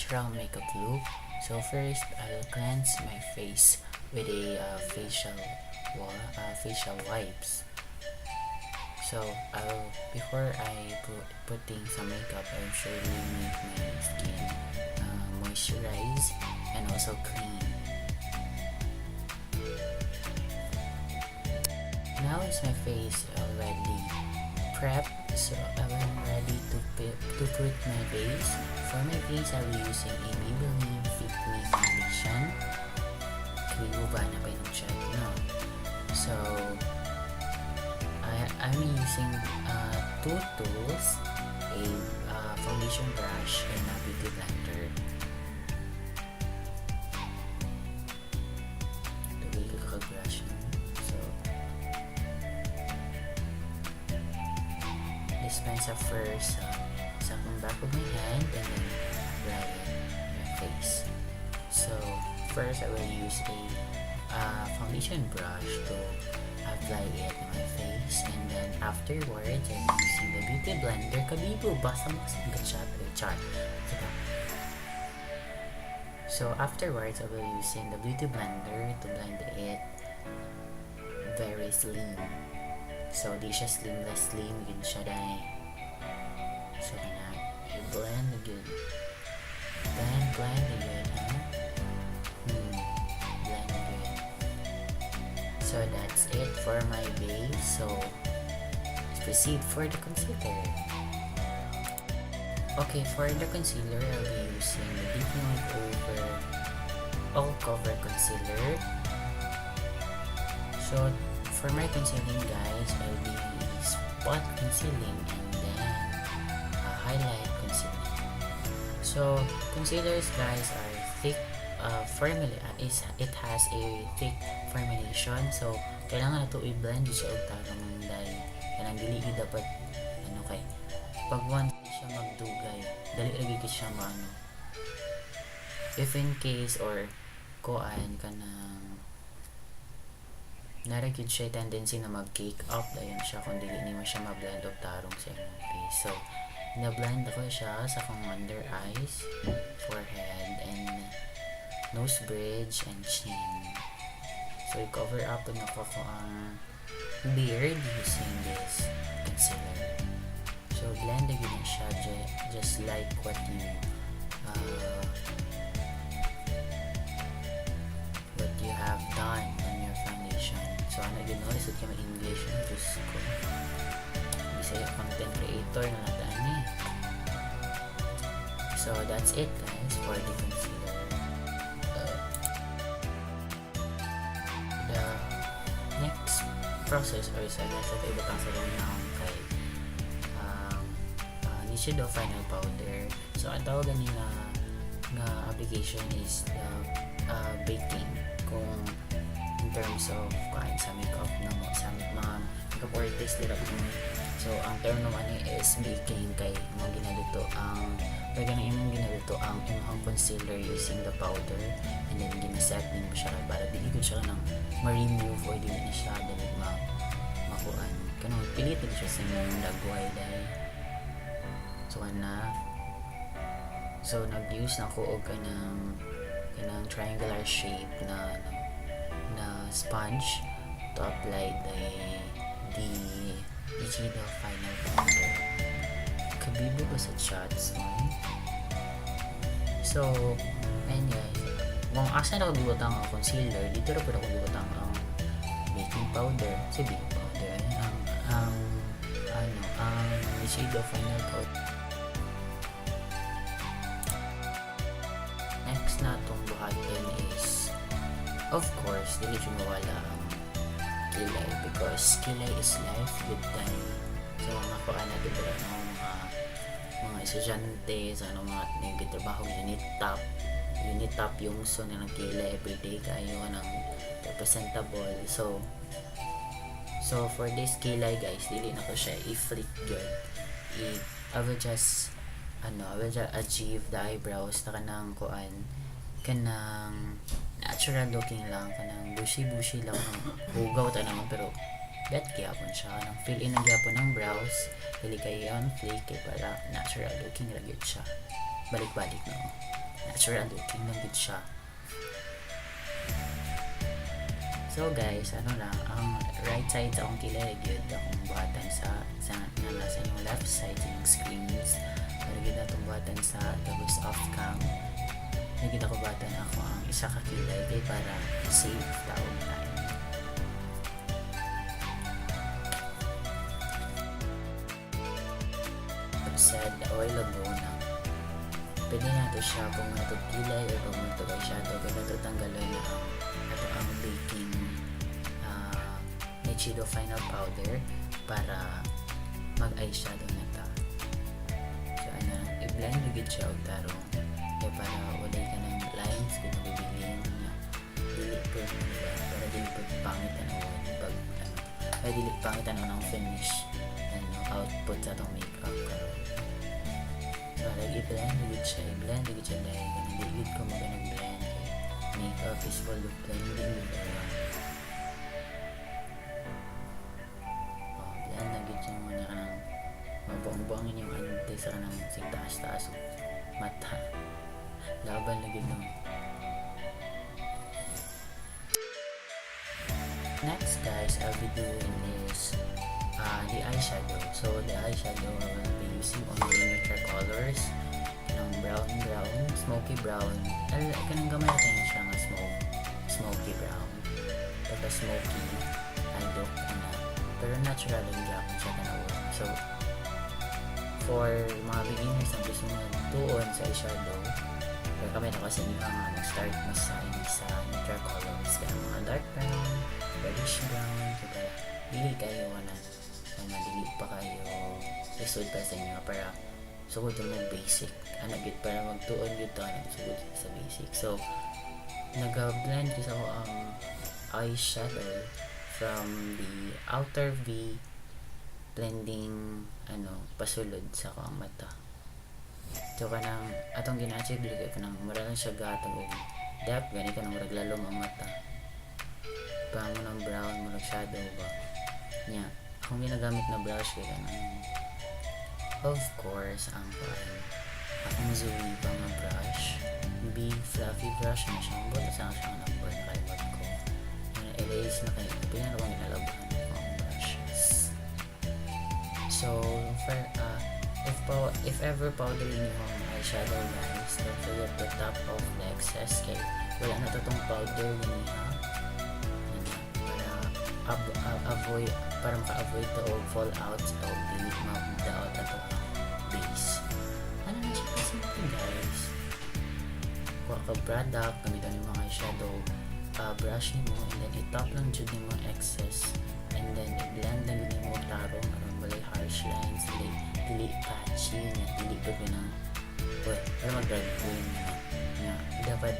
natural makeup look. So first, I'll cleanse my face with a facial wipes. So before I putting some makeup, I'll surely make my skin moisturize and also clean. Now is my face already prepped, so I'm ready to put my base. For my base, I'll be using a Maybelline Fit Me Foundation. Kriuba na ba yung check? No. So, I'm using two tools, a foundation brush and a beauty blender. Tuloy ko kaka-brush mo. So, dispense first sa back of my hand and then apply my face. So, first I will use a foundation brush to apply it on my face, and then afterwards I'm using the beauty blender. Kabibo, basta mo kasi chart. So afterwards I will using the beauty blender to blend it very slim. So di siya slim, yun siya dahil. So na, i-blend again. Blend again, ha? Blend again. So that's it for my base. So let's proceed for the concealer. Okay, for the concealer, I'll be using the Deep Makeover All Cover Concealer. So for my concealing, guys, I'll be spot concealing and then highlight concealing. So concealers, guys, are thick formula. It has a thick formulation. So kailangan na ito i-blend siya og tarong dahil kanang dili dapat kay pag once siya magdugay, dali lagi siya maano. If in case or kuan kanang naragid siya tendency na mag-cake up dayon siya kung dili nimo siya ma-blend og tarong sa imong face. So na-blend ako siya sa kong under eyes, forehead, and nose bridge and chin. So i-cover up na ko ang beard using this concealer. So blend again siya just like what you have done on your foundation. So ano yun, no? Isot ka ma-English na Diyos ko. Bisaya content creator na nataan eh. So that's it, guys, for the concealer. The next process or isa na sa iba pang sa lang kay Nishido Final Powder. So ang tawagan nila na application is the baking, kung in terms of sa makeup na mo sa mga makeup artist nila. So ang term naman is baking kay imong ginaluto ang imong concealer using the powder, and then gina-set din mo siya para dili ko siya nang ma-remove or dili na siya dili makuan kanang pilit na siya sa imong dagway dahil so nag-use na ko og kanang triangular shape na sponge to apply the Nishido Final Powder. Kabibo ko sa shots mo. So ayun guys, kung asa na ko gibutang ang concealer, dito ra pud ako gibutang ang baking powder, baking powder ang Nishido Final Powder. Next na itong buhatin is, of course, dili siya mawala ang kilay, because kilay is life with time. So makuha natin ba ng mga estudyante sa mga nagtatrabaho unit top yung so na ng kilay everyday kayo ng presentable. So for this kilay, guys, dili na ko siya i-flick good. I will just achieve the eyebrows na kanang natural looking lang, kanang bushy lang, hugaw ta naman, pero bet gyapon siya nang fill in ang gyapon ng brows, dili kay on flake kay para natural looking ra gyud siya, balik-balik no. natural looking lang gid siya. So guys, ano lang, ang right side sa akong kilay gyud akong buhatan sa nasa yung left side yung screens. Pero gyud atong buhatan sa doubles off cam. Nagid ako buhatan ako ang isa ka kilay kay para safe daw na. Said oil ago na pwede na ito siya kung natutulay o kung natulay siya ito kung natutanggalin na ang baking Nichido final powder para mag eyeshadow na ta. So i-blend ligid siya og tarong kaya para walay ka ng lines kung nabibilin niya dili po diba? Para dili po pangit pag ay dili pangit ng finish output sa itong makeup para i-blend ligid siya dahil hindi ko mag-blend makeup is full of blending blend ligid siya muna ka ng mabuang-buangin yung ante sa kanang taas-taas mata laban ligid nung next guys I'll be doing is the eyeshadow. So the eyeshadow I will be using only neutral colors. Kanang brown, smoky brown. Kanang gamay na siya nga smoky brown. Tapos smoky eye look na. Pero natural lang gyapon siya kanang. So for mga beginners na gusto magtuon sa eyeshadow, pero kami na kasi nga mag-start mas sa neutral colors. Kaya mga dark brown, reddish brown, diba? Dili kayo dili pa kayo lisod pa sa inyo para sugod mo basic gid para magtuon gyud to sugod sa basic. So nag-blend ko ako ang eyeshadow from the outer V blending pasulod sa akong mata. So kanang atong gina-achieve dili kanang mura lang siya gatong og depth gani kanang murag lalom ang mata pa mo ng brown mo shadow ba nya kung ginagamit na brush kaya kanang of course ang akong Zoe pa nga brush big fluffy brush na siya ang buta sa siya number na kalimot ko erase na kayo pinaraw nilalabahan ang brushes. So if ever powdering yung eyeshadow guys, don't forget to top off the excess kay wala na to tong powder niya para maka-avoid to og fallout o dili ma-daot ato base. Ano na siya kasi ito guys, kuha ka product gamitan yung mga eyeshadow brush mo and then i-top lang dyan yung mga excess and then i-blend lang yun yung mga tarong balay harsh lines dili patchy dili ko ng para mag-drag queen dapat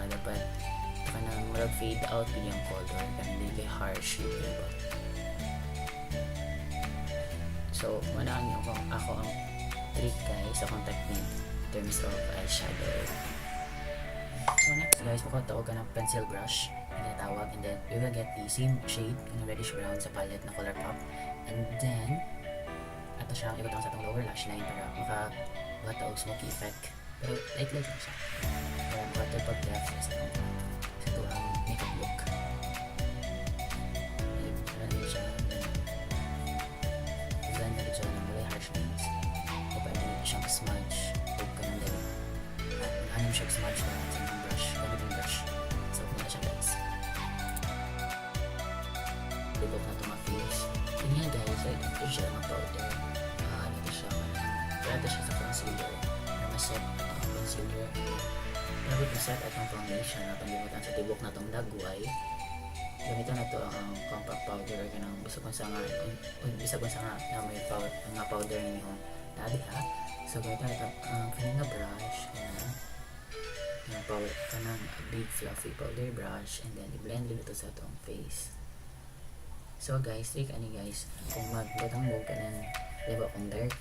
dapat kanang murag fade out din yung color kanang dili harsh yun diba. So manaan niyo ako ang trick guys akong technique in terms of eyeshadow. So next guys makataog ka ng pencil brush na tawag and then we will get the same shade in reddish brown sa palette na color pop and then ato siya ang ikot sa itong lower lash line para makabata og smoky effect pero light lang siya para makatupag depth sa itong makeup look. Blend siya ng mulay harsh lines kapag hindi siyang smudge huwag ka nang dali anong siyang smudge na sa mga brush gamit yung brush so muna siya guys look na ito mga face yun nga guys ito siya ng powder ito siya ito siya sa concealer na maset ang concealer bago maset at ang foundation na panglimutan sa tibok na itong dagway gamitan na ito ang compact powder kanang bisag kung sa nga na may powder ninyo dali ha. So gamitan ito ang kanina brush kanang big fluffy powder brush and then i-blend din ito sa itong face. So guys, trick ani guys kung magbutang mo ka ng diba kung dark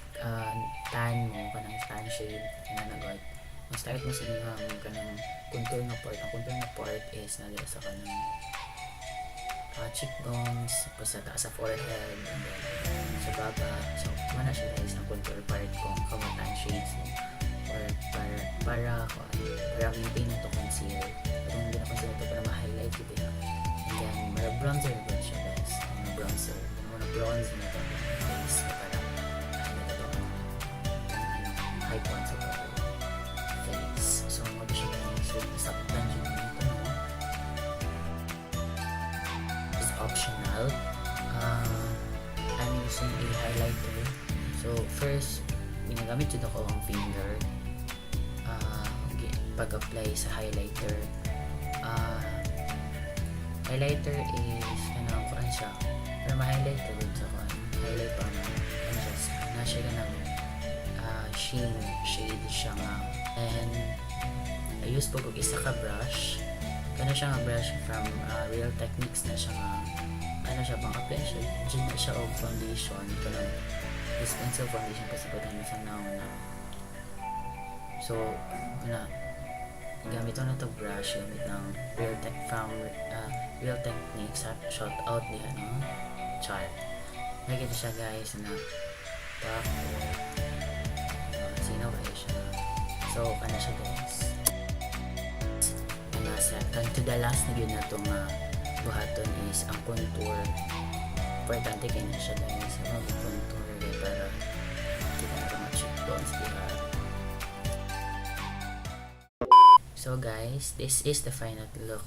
tan mo kanang tan shade na nagod mag-start mo sa inyo kanang contour na part. Ang contour na part is nalila sa kanang cheekbones, tapos sa taas sa forehead, and then sa baba. So, mana siya guys ang contour part kung kamutan shades mo or para maintain na to concealer. Pero hindi na concealer to para ma-highlight ko din. And then mara bronzer ko siya guys. Ano bronzer? Ano bronze na to face ko para highlight ito high points of our face. So mag siya guys. So isaktan siya dito no. It's optional. I'm using a highlighter. So first ginagamit yun ako ang finger pag-apply sa highlighter. Highlighter is kuan siya pero ma-highlight ko dun sa kuan highlight pa mo na siya ka ng shade siya nga. And I use po kog isa ka brush kana siya nga brush from Real Techniques na siya nga siya pang apply siya dyan na siya og foundation kanang this pencil foundation kasi pagkano sa naon na so gamit ko na to brush gamit ng Real Techniques shout out ni Char nakikita siya guys na top sinaw kayo siya so kana siya guys second to the last na yun na itong buhaton is ang contour. Importante kayo na siya guys mag-contour para kita na mga cheekbones diba. So guys, this is the final look.